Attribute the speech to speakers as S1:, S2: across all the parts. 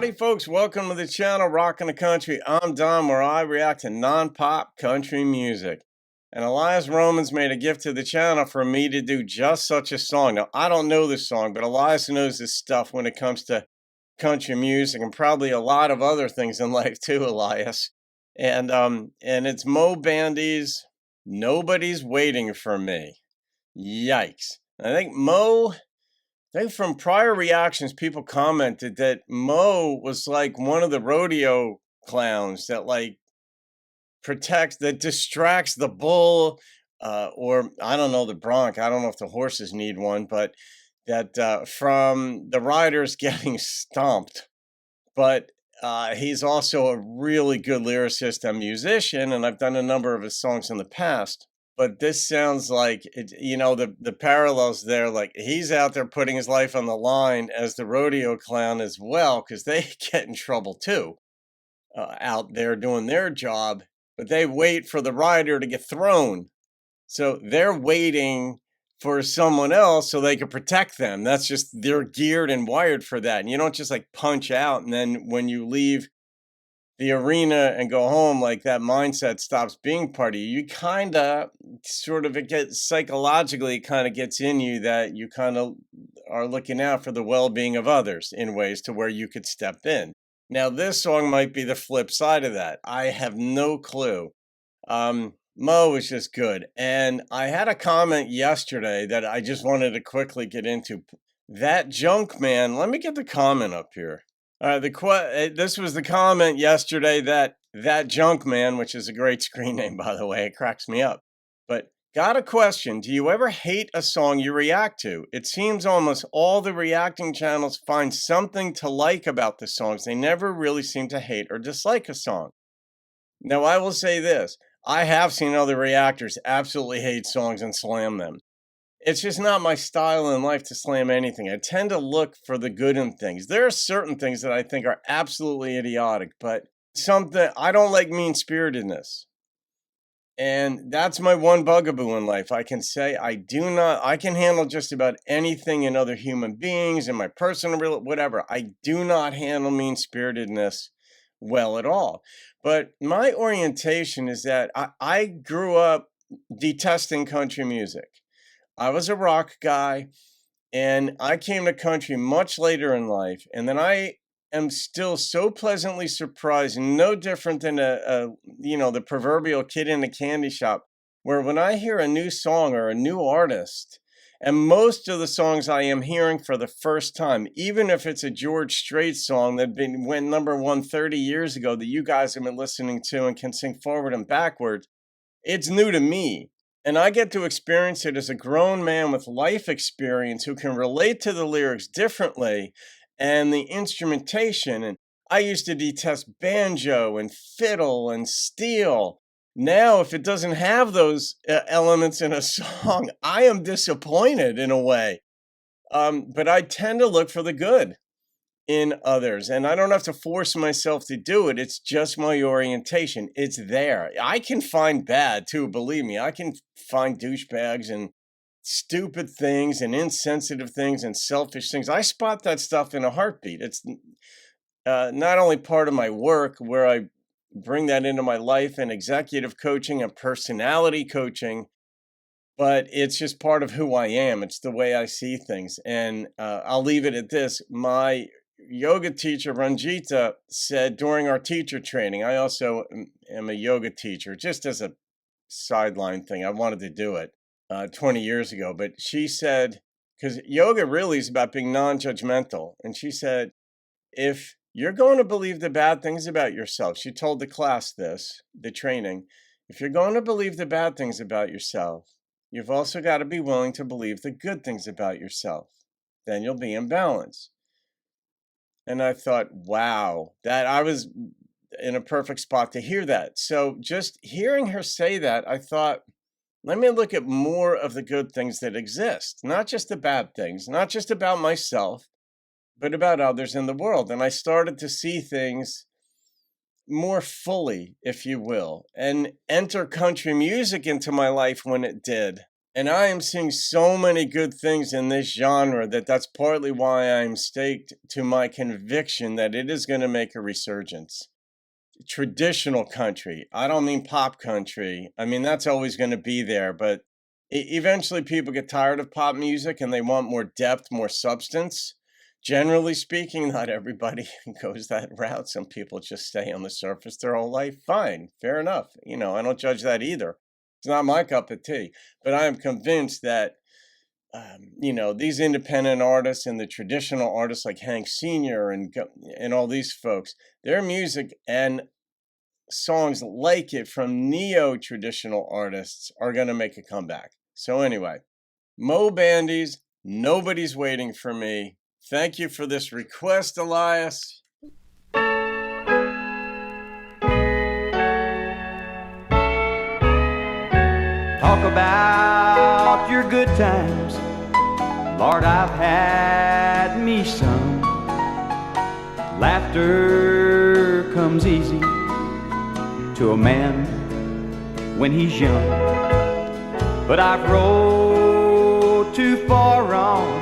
S1: Howdy, folks. Welcome to the channel, Rockin' the Country. I'm Don, where I react to non-pop country music. And Eliyahs Romans made a gift to the channel for me to do just such a song. Now, I don't know this song, but Eliyahs knows this stuff when it comes to country music and probably a lot of other things in life too, Eliyahs. And it's Moe Bandy's "Nobody's Waiting for Me." Yikes. I think from prior reactions, people commented that Moe was like one of the rodeo clowns that distracts the bull, or I don't know, the bronc. I don't know if the horses need one, but that from the riders getting stomped. But he's also a really good lyricist and musician, and I've done a number of his songs in the past. But this sounds like the parallels there. Like he's out there putting his life on the line as the rodeo clown as well, because they get in trouble too, out there doing their job. But they wait for the rider to get thrown, so they're waiting for someone else so they can protect them. They're geared and wired for that. And you don't just like punch out and then when you leave the arena and go home, like that mindset stops being part of you. You kind of it gets psychologically, it kind of gets in you that you kind of are looking out for the well-being of others in ways to where you could step in. Now, this song might be the flip side of that. I have no clue. Moe is just good. And I had a comment yesterday that I just wanted to quickly get into. That junk man, let me get the comment up here. This was the comment yesterday that junk man, which is a great screen name, by the way, it cracks me up. But got a question. Do you ever hate a song you react to? It seems almost all the reacting channels find something to like about the songs. They never really seem to hate or dislike a song. Now, I will say this. I have seen other reactors absolutely hate songs and slam them. It's just not my style in life to slam anything. I tend to look for the good in things. There are certain things that I think are absolutely idiotic, but I don't like mean-spiritedness. And that's my one bugaboo in life. I can say I can handle just about anything in other human beings, in my personal, whatever. I do not handle mean-spiritedness well at all. But my orientation is that I grew up detesting country music. I was a rock guy, and I came to country much later in life. And then I am still so pleasantly surprised, no different than the proverbial kid in a candy shop, where when I hear a new song or a new artist, and most of the songs I am hearing for the first time, even if it's a George Strait song that went number one 30 years ago that you guys have been listening to and can sing forward and backwards, it's new to me. And I get to experience it as a grown man with life experience who can relate to the lyrics differently and the instrumentation. And I used to detest banjo and fiddle and steel. Now, if it doesn't have those elements in a song, I am disappointed in a way. But I tend to look for the good in others, and I don't have to force myself to do it. It's just my orientation. It's there. I can find bad too, believe me. I can find douchebags and stupid things and insensitive things and selfish things. I spot that stuff in a heartbeat. It's not only part of my work where I bring that into my life and executive coaching and personality coaching, but it's just part of who I am. It's the way I see things. And I'll leave it at this. My yoga teacher, Ranjita, said during our teacher training, I also am a yoga teacher, just as a sideline thing. I wanted to do it 20 years ago, but she said, because yoga really is about being non-judgmental. And she said, if you're going to believe the bad things about yourself, she told the class the training, if you're going to believe the bad things about yourself, you've also got to be willing to believe the good things about yourself. Then you'll be in balance. And I thought, wow, that I was in a perfect spot to hear that. So just hearing her say that, I thought, let me look at more of the good things that exist, not just the bad things, not just about myself, but about others in the world. And I started to see things more fully, if you will, and enter country music into my life when it did. And I am seeing so many good things in this genre that's partly why I'm staked to my conviction that it is going to make a resurgence. Traditional country. I don't mean pop country. I mean, that's always going to be there, but eventually people get tired of pop music and they want more depth, more substance. Generally speaking, not everybody goes that route. Some people just stay on the surface their whole life. Fine, fair enough. I don't judge that either. It's not my cup of tea, but I am convinced that these independent artists and the traditional artists like Hank Sr. and all these folks, their music and songs like it from neo-traditional artists are going to make a comeback. So anyway, Moe Bandy's Nobody's Waiting for Me. Thank you for this request, Eliyahs.
S2: Talk about your good times, Lord, I've had me some. Laughter comes easy to a man when he's young, but I've rode too far on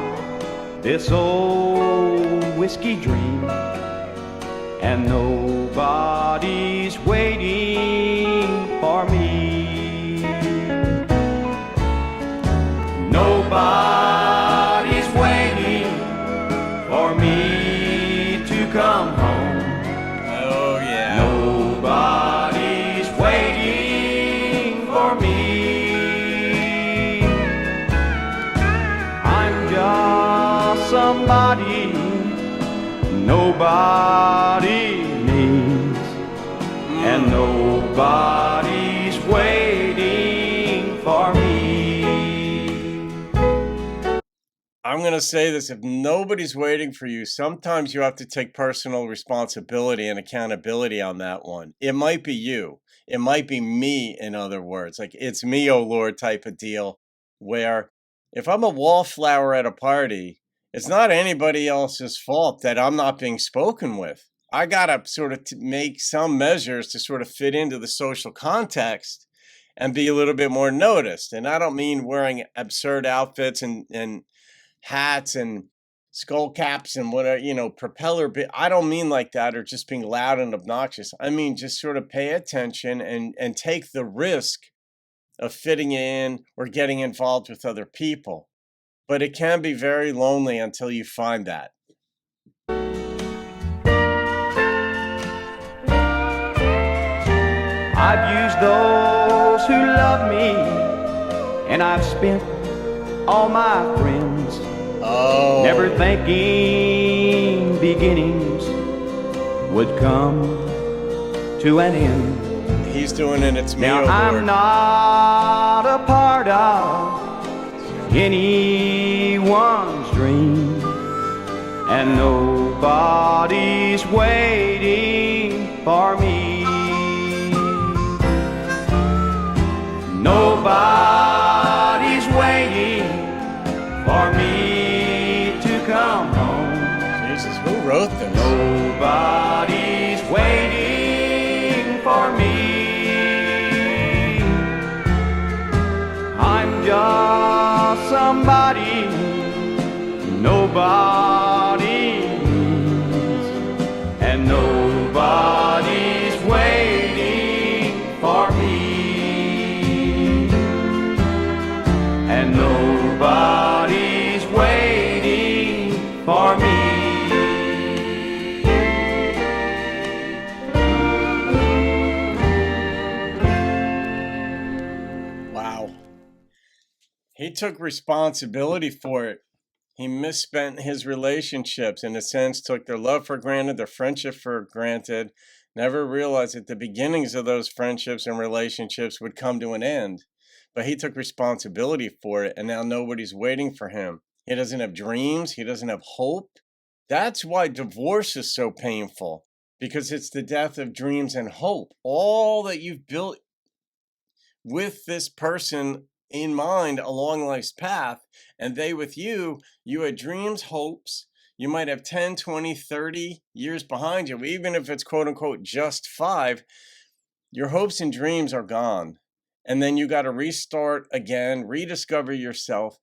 S2: this old whiskey dream, and nobody's waiting for me. Nobody's waiting for me to come home.
S1: Oh yeah.
S2: Nobody's waiting for me. I'm just somebody nobody needs, and nobody's waiting for me.
S1: I'm going to say this, if nobody's waiting for you, sometimes you have to take personal responsibility and accountability on that one. It might be you. It might be me, in other words. Like, it's me, oh Lord, type of deal, where if I'm a wallflower at a party, it's not anybody else's fault that I'm not being spoken with. I got to sort of make some measures to sort of fit into the social context and be a little bit more noticed. And I don't mean wearing absurd outfits and hats and skull caps and whatever, propeller bit. I don't mean like that, or just being loud and obnoxious. I mean, just sort of pay attention and take the risk of fitting in or getting involved with other people. But it can be very lonely until you find that.
S2: I've used those who love me, and I've spent all my friends, never thinking beginnings would come to an end.
S1: He's doing it, it's me,
S2: Now
S1: oh
S2: I'm
S1: Lord.
S2: not a part of anyone's dream, and nobody's waiting for me. Nobody's waiting for me to come home.
S1: Jesus, who wrote this?
S2: Nobody's waiting for me. I'm just somebody nobody needs, and nobody's waiting for me. And nobody's waiting for me.
S1: Wow. He took responsibility for it. He misspent his relationships, in a sense, took their love for granted, their friendship for granted, never realized that the beginnings of those friendships and relationships would come to an end. But he took responsibility for it, and now nobody's waiting for him. He doesn't have dreams. He doesn't have hope. That's why divorce is so painful, because it's the death of dreams and hope. All that you've built with this person in mind along life's path, and they with you, you had dreams, hopes. You might have 10, 20, 30 years behind you, even if it's quote unquote just 5. Your hopes and dreams are gone. And then you got to restart again, rediscover yourself.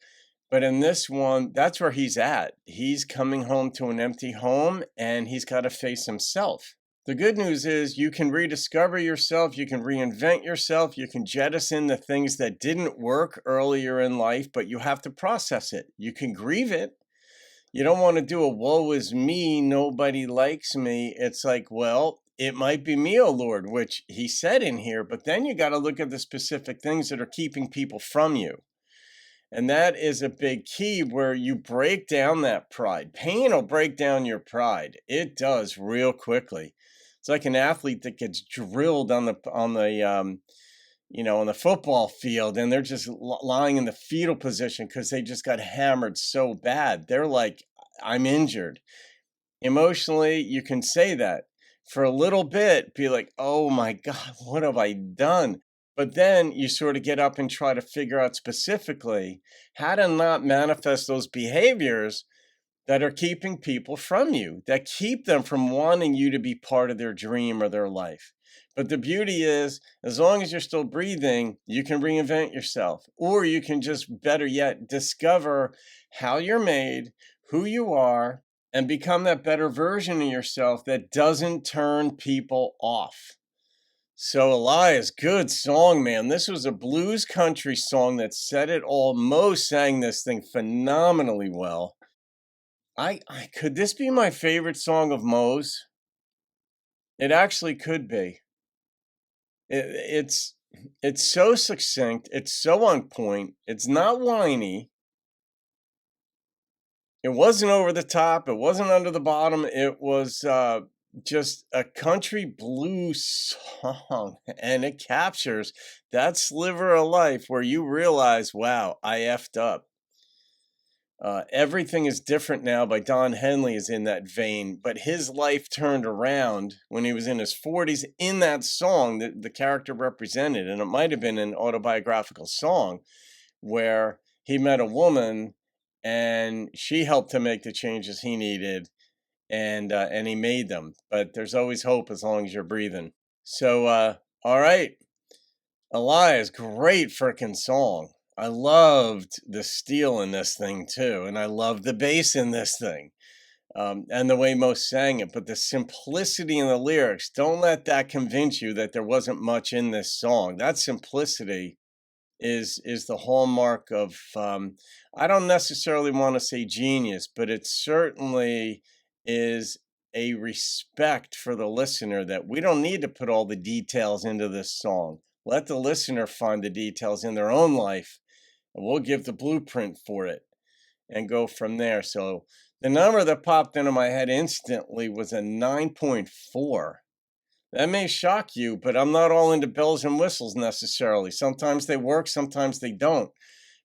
S1: But in this one, that's where he's at. He's coming home to an empty home and he's got to face himself. The good news is you can rediscover yourself, you can reinvent yourself, you can jettison the things that didn't work earlier in life, but you have to process it. You can grieve it. You don't want to do a woe is me, nobody likes me. It's like, well, it might be me, oh Lord, which he said in here, but then you got to look at the specific things that are keeping people from you. And that is a big key where you break down that pride. Pain will break down your pride. It does real quickly. It's like an athlete that gets drilled on the on the football field, and they're just lying in the fetal position because they just got hammered so bad. They're like, I'm injured. Emotionally, you can say that for a little bit, be like, oh my God, what have I done? But then you sort of get up and try to figure out specifically how to not manifest those behaviors that are keeping people from you, that keep them from wanting you to be part of their dream or their life. But the beauty is, as long as you're still breathing, you can reinvent yourself, or you can just, better yet, discover how you're made, who you are, and become that better version of yourself that doesn't turn people off. So Eliyahs, good song, man. This was a blues country song that said it all. Moe sang this thing phenomenally well. I could this be my favorite song of Moe's? It actually could be. It's it's so succinct. It's so on point. It's not whiny. It wasn't over the top. It wasn't under the bottom. It was just a country blues song, and it captures that sliver of life where you realize, wow, I effed up. Everything is Different Now by Don Henley is in that vein, but his life turned around when he was in his 40s in that song that the character represented. And it might have been an autobiographical song where he met a woman and she helped him make the changes he needed, and he made them. But there's always hope as long as you're breathing. So, all right. Eliyahs, great freaking song. I loved the steel in this thing too, and I loved the bass in this thing, and the way most sang it. But the simplicity in the lyrics, don't let that convince you that there wasn't much in this song. That simplicity is the hallmark of. I don't necessarily want to say genius, but it certainly is a respect for the listener that we don't need to put all the details into this song. Let the listener find the details in their own life, and we'll give the blueprint for it and go from there. So the number that popped into my head instantly was a 9.4. That may shock you, but I'm not all into bells and whistles necessarily. Sometimes they work, sometimes they don't.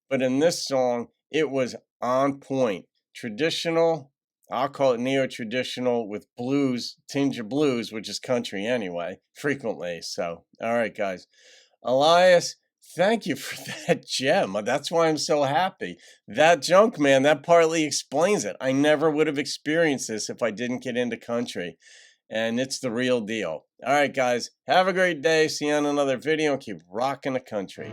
S1: But in this song, it was on point. Traditional, I'll call it neo-traditional with blues, tinge of blues, which is country anyway, frequently. So, all right, guys. Eliyahs, thank you for that gem. That's why I'm so happy. That junk, man, that partly explains it. I never would have experienced this if I didn't get into country. And it's the real deal. All right, guys, have a great day. See you on another video and keep rocking the country.